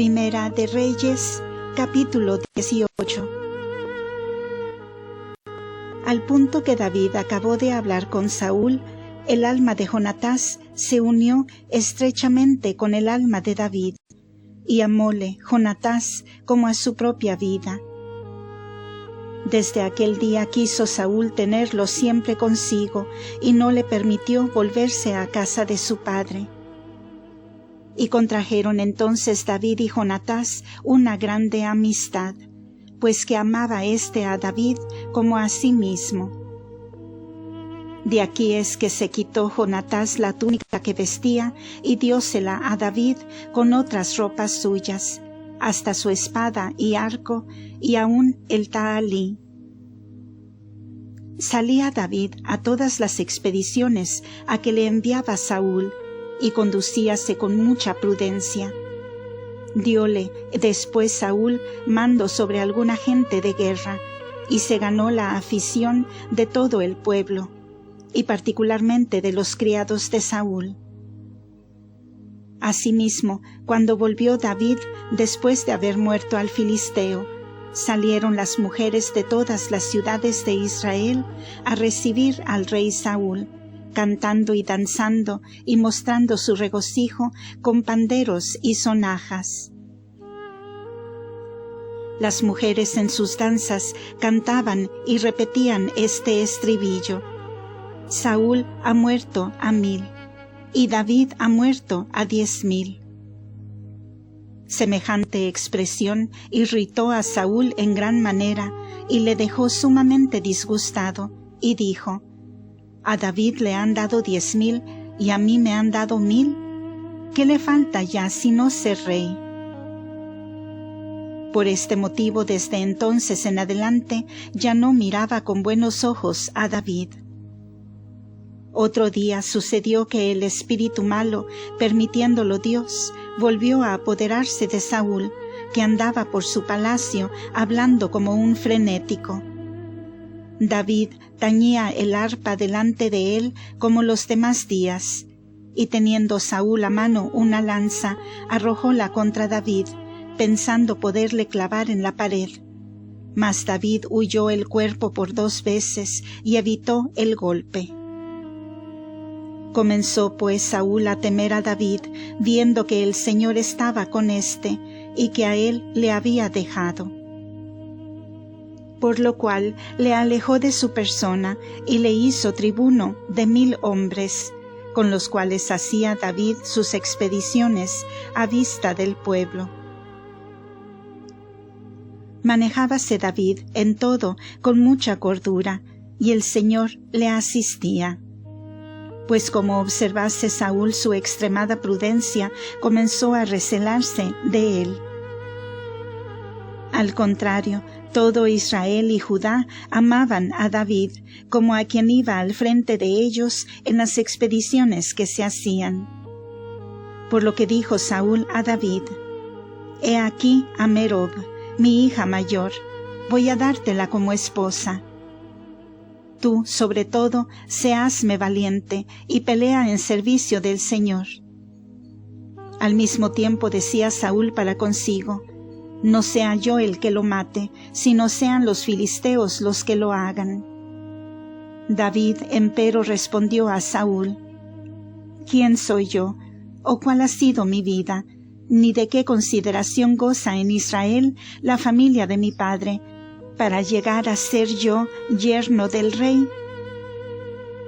Primera de Reyes, capítulo 18. Al punto que David acabó de hablar con Saúl, el alma de Jonatás se unió estrechamente con el alma de David, y amóle Jonatás como a su propia vida. Desde aquel día quiso Saúl tenerlo siempre consigo, y no le permitió volverse a casa de su padre. Y contrajeron entonces David y Jonatás una grande amistad, pues que amaba éste a David como a sí mismo. De aquí es que se quitó Jonatás la túnica que vestía y diósela a David con otras ropas suyas, hasta su espada y arco y aun el tahalí. Salía David a todas las expediciones a que le enviaba Saúl, y conducíase con mucha prudencia. Dióle después Saúl mando sobre alguna gente de guerra, y se ganó la afición de todo el pueblo, y particularmente de los criados de Saúl. Asimismo, cuando volvió David después de haber muerto al filisteo, salieron las mujeres de todas las ciudades de Israel a recibir al rey Saúl, cantando y danzando y mostrando su regocijo con panderos y sonajas. Las mujeres en sus danzas cantaban y repetían este estribillo: Saúl ha muerto a 1000, y David ha muerto a 10,000. Semejante expresión irritó a Saúl en gran manera y le dejó sumamente disgustado, y dijo: a David le han dado 10,000 y a mí me han dado 1,000. ¿Qué le falta ya sino ser rey? Por este motivo, desde entonces en adelante, ya no miraba con buenos ojos a David. Otro día sucedió que el espíritu malo, permitiéndolo Dios, volvió a apoderarse de Saúl, que andaba por su palacio hablando como un frenético. David tañía el arpa delante de él como los demás días, y teniendo Saúl a mano una lanza, arrojóla contra David, pensando poderle clavar en la pared. Mas David huyó el cuerpo por 2 veces y evitó el golpe. Comenzó pues Saúl a temer a David, viendo que el Señor estaba con éste, y que a él le había dejado. Por lo cual le alejó de su persona y le hizo tribuno de 1000 hombres, con los cuales hacía David sus expediciones a vista del pueblo. Manejábase David en todo con mucha cordura, y el Señor le asistía. Pues como observase Saúl su extremada prudencia, comenzó a recelarse de él. Al contrario, todo Israel y Judá amaban a David, como a quien iba al frente de ellos en las expediciones que se hacían. Por lo que dijo Saúl a David: He aquí a Merob, mi hija mayor, voy a dártela como esposa. Tú, sobre todo, seasme valiente y pelea en servicio del Señor. Al mismo tiempo decía Saúl para consigo: No sea yo el que lo mate, sino sean los filisteos los que lo hagan. David, empero, respondió a Saúl: ¿Quién soy yo, o cuál ha sido mi vida, ni de qué consideración goza en Israel la familia de mi padre, para llegar a ser yo yerno del rey?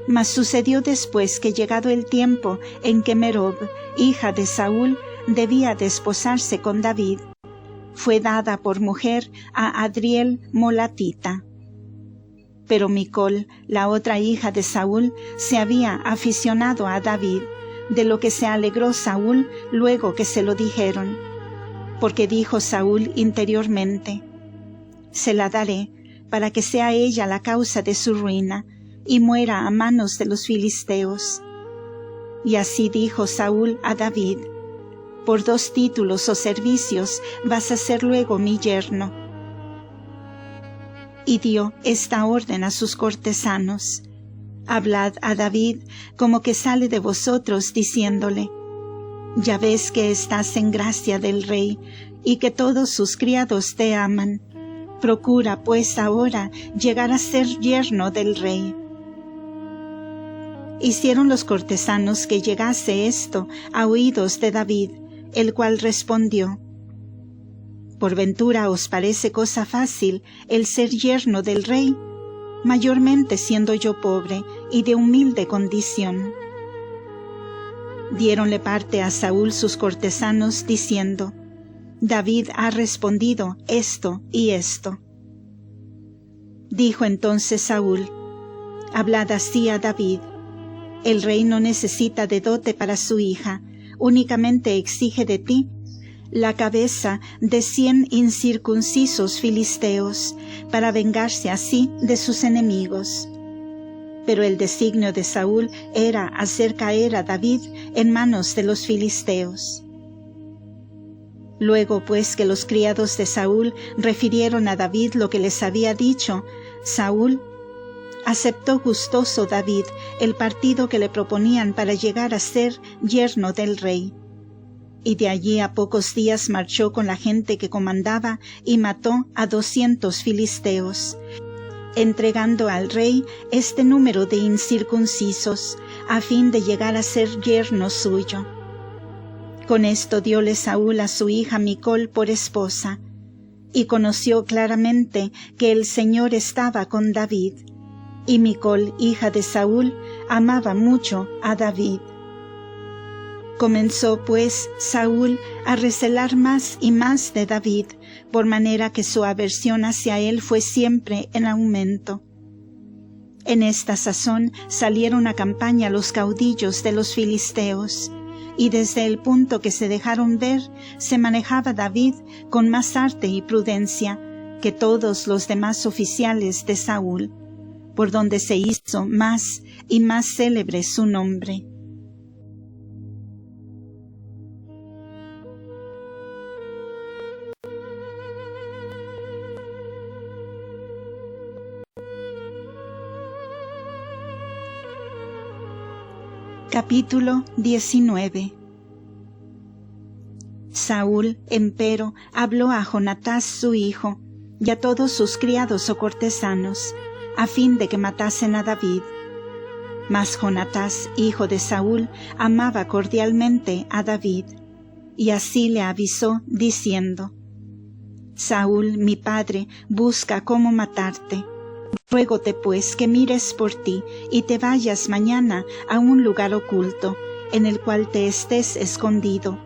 Mas sucedió después que, llegado el tiempo en que Merob, hija de Saúl, debía desposarse con David, fue dada por mujer a Adriel Molatita. Pero Micol, la otra hija de Saúl, se había aficionado a David, de lo que se alegró Saúl luego que se lo dijeron, porque dijo Saúl interiormente: Se la daré, para que sea ella la causa de su ruina, y muera a manos de los filisteos. Y así dijo Saúl a David: Por 2 títulos o servicios vas a ser luego mi yerno. Y dio esta orden a sus cortesanos: Hablad a David como que sale de vosotros, diciéndole: Ya ves que estás en gracia del rey y que todos sus criados te aman. Procura pues ahora llegar a ser yerno del rey. Hicieron los cortesanos que llegase esto a oídos de David, el cual respondió: ¿Por ventura os parece cosa fácil el ser yerno del rey, mayormente siendo yo pobre y de humilde condición? Diéronle parte a Saúl sus cortesanos, diciendo: David ha respondido esto y esto. Dijo entonces Saúl: Hablad así a David. El rey no necesita de dote para su hija, únicamente exige de ti la cabeza de 100 incircuncisos filisteos, para vengarse así de sus enemigos. Pero el designio de Saúl era hacer caer a David en manos de los filisteos. Luego pues que los criados de Saúl refirieron a David lo que les había dicho, Saúl aceptó gustoso David el partido que le proponían para llegar a ser yerno del rey. Y de allí a pocos días marchó con la gente que comandaba y mató a 200 filisteos, entregando al rey este número de incircuncisos, a fin de llegar a ser yerno suyo. Con esto dióle Saúl a su hija Micol por esposa, y conoció claramente que el Señor estaba con David. Y Micol, hija de Saúl, amaba mucho a David. Comenzó pues Saúl a recelar más y más de David, por manera que su aversión hacia él fue siempre en aumento. En esta sazón salieron a campaña los caudillos de los filisteos, y desde el punto que se dejaron ver, se manejaba David con más arte y prudencia que todos los demás oficiales de Saúl, por donde se hizo más y más célebre su nombre. Capítulo 19. Saúl, empero, habló a Jonatás su hijo, y a todos sus criados o cortesanos, a fin de que matasen a David. Mas Jonatás, hijo de Saúl, amaba cordialmente a David, y así le avisó, diciendo: Saúl, mi padre, busca cómo matarte. Ruégote pues que mires por ti y te vayas mañana a un lugar oculto, en el cual te estés escondido,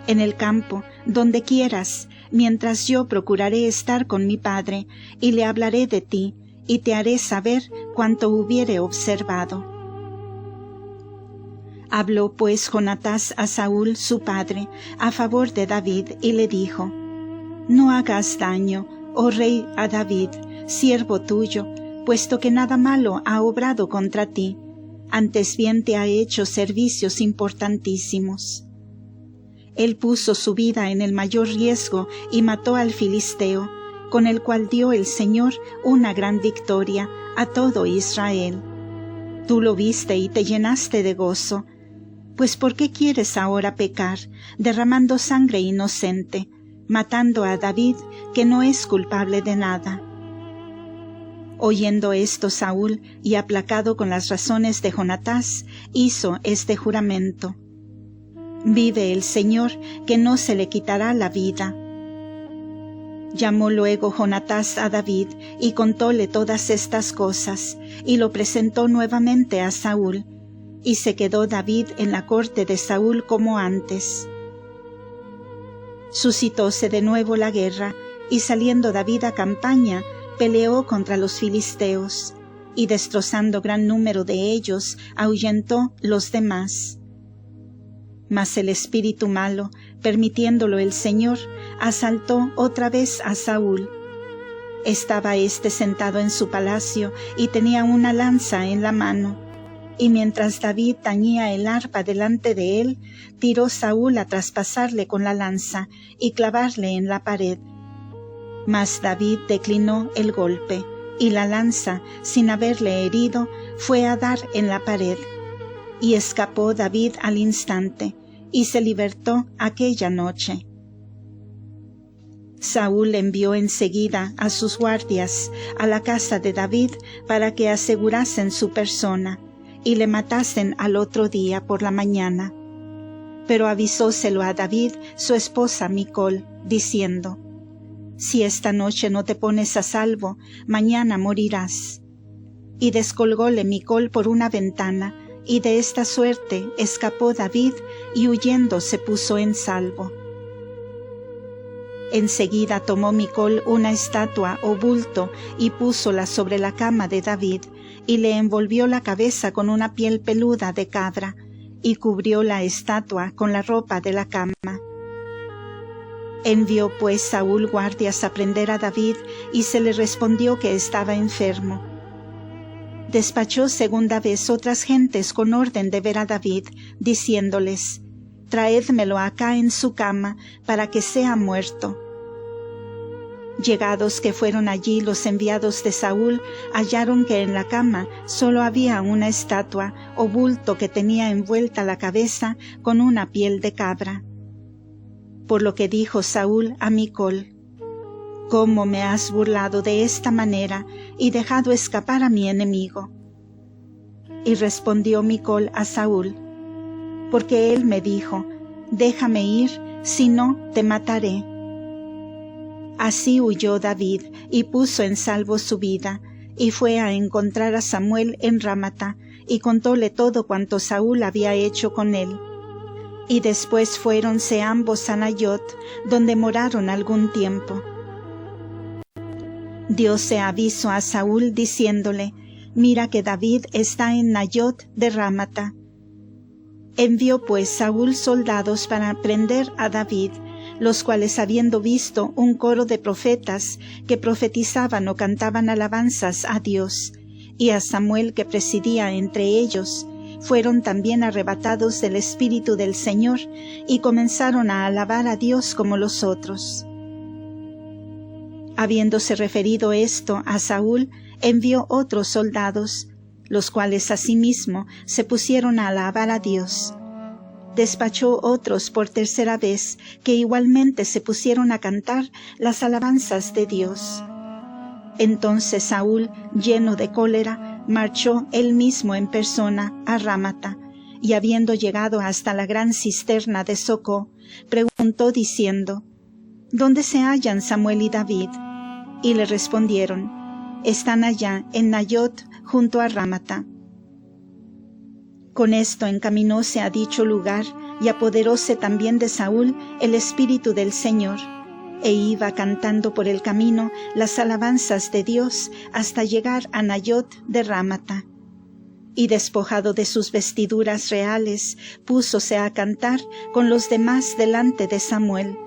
en el campo, donde quieras, mientras yo procuraré estar con mi padre, y le hablaré de ti, y te haré saber cuanto hubiere observado. Habló pues Jonatás a Saúl su padre, a favor de David, y le dijo: No hagas daño, oh rey, a David, siervo tuyo, puesto que nada malo ha obrado contra ti, antes bien te ha hecho servicios importantísimos. Él puso su vida en el mayor riesgo y mató al filisteo, con el cual dio el Señor una gran victoria a todo Israel. Tú lo viste y te llenaste de gozo. Pues ¿por qué quieres ahora pecar, derramando sangre inocente, matando a David, que no es culpable de nada? Oyendo esto Saúl, y aplacado con las razones de Jonatás, hizo este juramento: Vive el Señor, que no se le quitará la vida. Llamó luego Jonatás a David, y contóle todas estas cosas, y lo presentó nuevamente a Saúl, y se quedó David en la corte de Saúl como antes. Suscitóse de nuevo la guerra, y saliendo David a campaña, peleó contra los filisteos, y destrozando gran número de ellos, ahuyentó los demás. Mas el espíritu malo, permitiéndolo el Señor, asaltó otra vez a Saúl. Estaba éste sentado en su palacio, y tenía una lanza en la mano. Y mientras David tañía el arpa delante de él, tiró Saúl a traspasarle con la lanza, y clavarle en la pared. Mas David declinó el golpe, y la lanza, sin haberle herido, fue a dar en la pared. Y escapó David al instante, y se libertó aquella noche. Saúl envió enseguida a sus guardias a la casa de David para que asegurasen su persona y le matasen al otro día por la mañana. Pero avisóselo a David su esposa Micol, diciendo: «Si esta noche no te pones a salvo, mañana morirás». Y descolgóle Micol por una ventana, y de esta suerte escapó David, y huyendo se puso en salvo. Enseguida tomó Micol una estatua o bulto y púsola sobre la cama de David, y le envolvió la cabeza con una piel peluda de cabra, y cubrió la estatua con la ropa de la cama. Envió pues Saúl guardias a prender a David, y se le respondió que estaba enfermo. Despachó segunda vez otras gentes con orden de ver a David, diciéndoles: «Traédmelo acá en su cama, para que sea muerto». Llegados que fueron allí los enviados de Saúl, hallaron que en la cama solo había una estatua o bulto que tenía envuelta la cabeza con una piel de cabra. Por lo que dijo Saúl a Micol: «¿Cómo me has burlado de esta manera y dejado escapar a mi enemigo?» Y respondió Micol a Saúl: «Porque él me dijo: déjame ir, si no, te mataré». Así huyó David y puso en salvo su vida, y fue a encontrar a Samuel en Rámata, y contóle todo cuanto Saúl había hecho con él. Y después fuéronse ambos a Nayot, donde moraron algún tiempo. Dióse aviso a Saúl diciéndole: «Mira que David está en Nayot de Rámata». Envió pues Saúl soldados para prender a David, los cuales, habiendo visto un coro de profetas que profetizaban o cantaban alabanzas a Dios, y a Samuel que presidía entre ellos, fueron también arrebatados del Espíritu del Señor, y comenzaron a alabar a Dios como los otros. Habiéndose referido esto a Saúl, envió otros soldados, los cuales asimismo se pusieron a alabar a Dios. Despachó otros por tercera vez, que igualmente se pusieron a cantar las alabanzas de Dios. Entonces Saúl, lleno de cólera, marchó él mismo en persona a Rámata, y habiendo llegado hasta la gran cisterna de Socó, preguntó diciendo: «¿Dónde se hallan Samuel y David?» Y le respondieron: «Están allá en Nayot, junto a Rámata». Con esto encaminóse a dicho lugar, y apoderóse también de Saúl el Espíritu del Señor, e iba cantando por el camino las alabanzas de Dios hasta llegar a Nayot de Rámata. Y despojado de sus vestiduras reales, púsose a cantar con los demás delante de Samuel,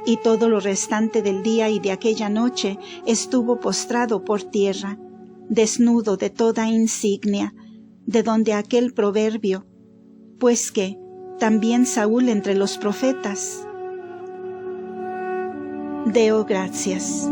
y todo lo restante del día y de aquella noche estuvo postrado por tierra, desnudo de toda insignia, de donde aquel proverbio: pues que también Saúl entre los profetas. Deo gracias.